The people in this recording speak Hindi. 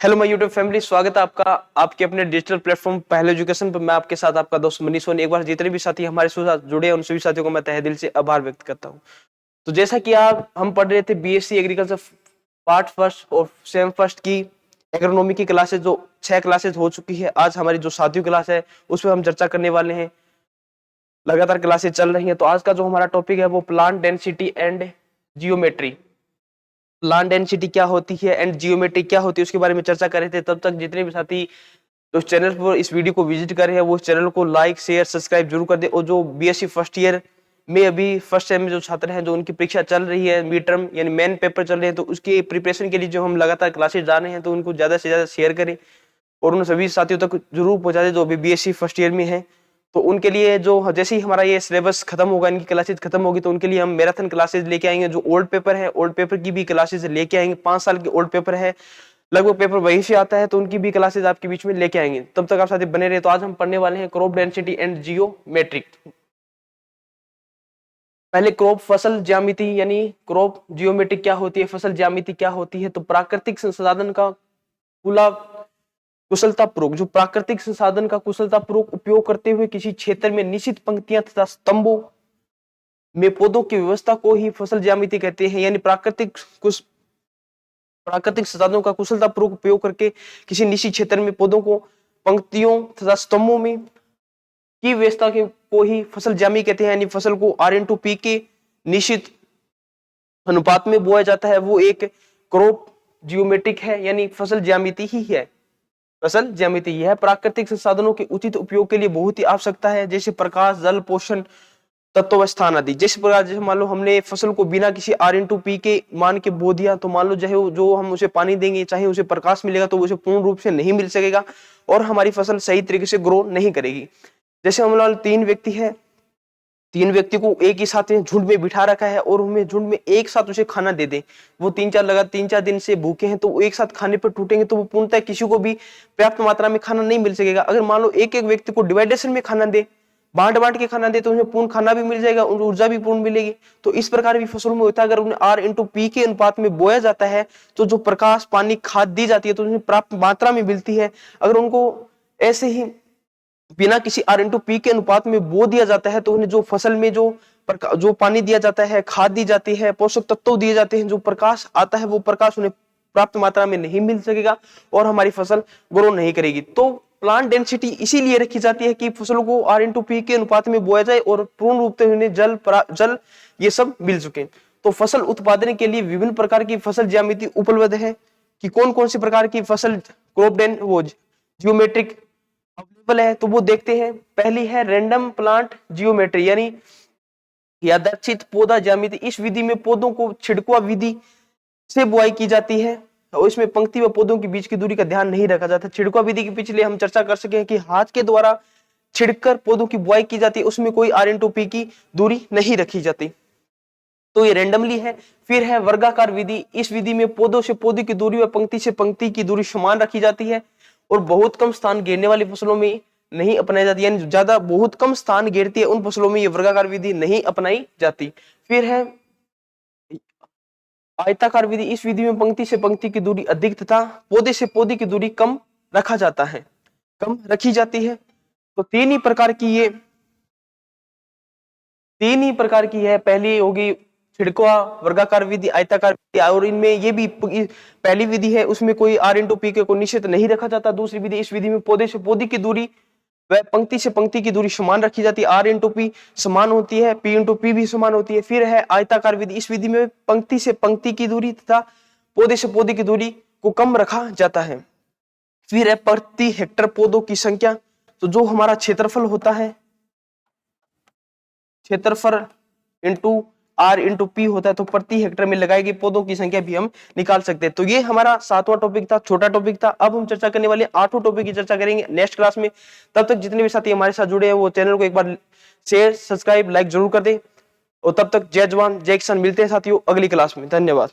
हेलो माय यूट्यूब फैमिली, स्वागत है आपका आपके अपने डिजिटल प्लेटफॉर्म पहले एजुकेशन पर। मैं आपके साथ आपका दोस्त मनीष सोनी। एक बार जितने भी साथी हमारे साथ जुड़े हैं उन सभी साथियों को मैं तहे दिल से आभार व्यक्त करता हूं। तो जैसा कि आप हम पढ़ रहे थे बीएससी एग्रीकल्चर पार्ट फर्स्ट और सेम फर्स्ट की एग्रोनॉमी की क्लासेज, जो 6 क्लासेज हो चुकी है। आज हमारी जो सातवीं क्लास है उस पर हम चर्चा करने वाले हैं। लगातार क्लासेज चल रही हैं। तो आज का जो हमारा टॉपिक है वो plant density and geometry. Plant density क्या होती है एंड जियोमेट्री क्या होती है उसके बारे में चर्चा कर रहे थे। तब तक जितने भी साथी तो चैनल पर इस वीडियो को विजिट कर रहे हैं वो चैनल को लाइक शेयर सब्सक्राइब जरूर कर दे। और जो बीएससी फर्स्ट ईयर में अभी फर्स्ट सेम में जो छात्र हैं, जो उनकी परीक्षा चल रही है, मिड टर्म यानी मेन पेपर चल रहे हैं, तो उसके प्रिपरेशन के लिए जो हम लगातार क्लासेज जा रहे हैं तो उनको ज्यादा से ज्यादा शेयर करें और उन सभी साथियों तक जरूर पहुंचा दें जो अभी बीएससी फर्स्ट ईयर में है। तो उनके लिए जो जैसे ही हमारा ये सिलेबस खत्म होगा, इनकी क्लासेज खत्म होगी, तो उनके लिए हम मैराथन क्लासेज लेके आएंगे। जो ओल्ड पेपर है, ओल्ड पेपर की भी क्लासेज लेके आएंगे। 5 साल के ओल्ड पेपर है, लगभग पेपर वही से आता है, तो उनकी भी क्लासेज आपके बीच में लेके आएंगे। तब तक आप साथी बने रहे। तो आज हम पढ़ने वाले हैं क्रॉप डेंसिटी एंड जियोमेट्रिक। पहले क्रॉप फसल ज्यामिति यानी क्रॉप जियोमेट्रिक क्या होती है, फसल ज्यामिति क्या होती है। तो प्राकृतिक संसाधन का खुला कुशलतापूर्वक, जो प्राकृतिक संसाधन का कुशलतापूर्वक उपयोग करते हुए किसी क्षेत्र में निश्चित पंक्तियां तथा स्तंभों में पौधों की व्यवस्था को ही फसल ज्यामिति कहते हैं। यानी प्राकृतिक संसाधनों का कुशलतापूर्वक उपयोग करके किसी निश्चित क्षेत्र में पौधों को पंक्तियों तथा स्तंभों में की व्यवस्था के को ही फसल ज्यामिति कहते हैं। यानी फसल को R/P के निश्चित अनुपात में बोया जाता है, वो एक क्रॉप जियोमेट्रिक है, यानी फसल ज्यामिति ही है। फसल ज्यामिति यह प्राकृतिक संसाधनों के उचित उपयोग के लिए बहुत ही आवश्यकता है, जैसे प्रकाश, जल, पोषण तत्व व स्थान आदि। जिस प्रकार जैसे मान लो हमने फसल को बिना किसी R/P के मान के बो दिया, तो मान लो चाहे जो हम उसे पानी देंगे, चाहे उसे प्रकाश मिलेगा, तो उसे पूर्ण रूप से नहीं मिल सकेगा और हमारी फसल सही तरीके से ग्रो नहीं करेगी। जैसे हम लोग 3 व्यक्ति है, 3 व्यक्ति को एक ही साथ झुंड में बिठा रखा है और हमें झुंड में एक साथ उसे खाना दे दें, वो 3-4 दिन से भूखे हैं, तो वो एक साथ खाने पर टूटेंगे, तो वो पूर्णतः किसी को भी पर्याप्त मात्रा में खाना नहीं मिल सकेगा। अगर मान लो एक एक व्यक्ति को डिवाइडेशन में खाना दे, बांट के खाना दे, तो उन्हें पूर्ण खाना भी मिल जाएगा, ऊर्जा भी पूर्ण मिलेगी। तो इस प्रकार भी फसलों में होता है। अगर उन्हें R/P के अनुपात में बोया जाता है तो जो प्रकाश, पानी, खाद दी जाती है तो उन्हें प्राप्त मात्रा में मिलती है। अगर उनको ऐसे ही बिना किसी R/P के अनुपात में बो दिया जाता है तो उन्हें जो फसल में जो पानी दिया जाता है, खाद दी जाती है, पोषक तत्व दिए जाते हैं, जो प्रकाश आता है, वो प्रकाश उन्हें प्राप्त मात्रा में नहीं मिल सकेगा और हमारी फसल ग्रो नहीं करेगी। तो प्लांट डेंसिटी इसीलिए रखी जाती है कि फसलों को R/P के अनुपात में बोया जाए और पूर्ण रूप से उन्हें जल ये सब मिल चुके। तो फसल उत्पादन के लिए विभिन्न प्रकार की फसल ज्यामिति उपलब्ध है कि कौन कौन सी प्रकार की फसल क्रॉप जियोमेट्रिक अवेलेबल है, तो वो देखते हैं। पहली है रैंडम प्लांट जियोमेट्री, यानी यादृच्छिक पौधा ज्यामिति। इस विधि में पौधों को छिड़कवा विधि से बुआई की जाती है और इसमें पंक्ति व पौधों के बीच की दूरी का ध्यान नहीं रखा जाता। छिड़कवा विधि के पिछले हम चर्चा कर सके कि हाथ के द्वारा छिड़कर पौधों की बुआई की जाती है, उसमें कोई R/P की दूरी नहीं रखी जाती, तो ये रैंडमली है। फिर है वर्गाकार विधि। इस विधि में पौधों से पौधे की दूरी व पंक्ति से पंक्ति की दूरी समान रखी जाती है और बहुत कम स्थान घेरने वाली फसलों में नहीं अपनाई जाती, यानी ज्यादा बहुत कम स्थान घेरती है उन फसलों में ये वर्गाकार विधि नहीं अपनाई जाती। फिर है आयताकार विधि। इस विधि में पंक्ति से पंक्ति की दूरी अधिक तथा पौधे से पौधे की दूरी कम रखा जाता है, कम रखी जाती है। तो तीन ही प्रकार की है। पहली होगी छिड़कवा, वर्गाकार विधि, आयताकार विधि, और इनमें ये भी पहली विधि है उसमें कोई R/P के को निश्चित नहीं रखा जाता। दूसरी विधि, इस विधि में पौधे से पौधे की दूरी वह पंक्ति से पंक्ति की दूरी समान रखी जाती है, R/P समान होती है, P/P भी समान होती है। फिर है आयताकार विधि। इस विधि में पंक्ति से पंक्ति की दूरी तथा पौधे से पौधे की दूरी को कम रखा जाता है। फिर है प्रति हेक्टर पौधों की संख्या। तो जो हमारा क्षेत्रफल होता है, क्षेत्रफल इंटू R/P होता है, तो प्रति हेक्टर में लगाई गई पौधों की संख्या भी हम निकाल सकते हैं। तो ये हमारा 7वां टॉपिक था, छोटा टॉपिक था। अब हम चर्चा करने वाले 8वें टॉपिक की चर्चा करेंगे नेक्स्ट क्लास में। तब तक जितने भी साथी हमारे साथ जुड़े हैं वो चैनल को एक बार शेयर सब्सक्राइब लाइक जरूर कर दे। और तब तक जय जवान जय किसान। मिलते हैं साथियों अगली क्लास में। धन्यवाद।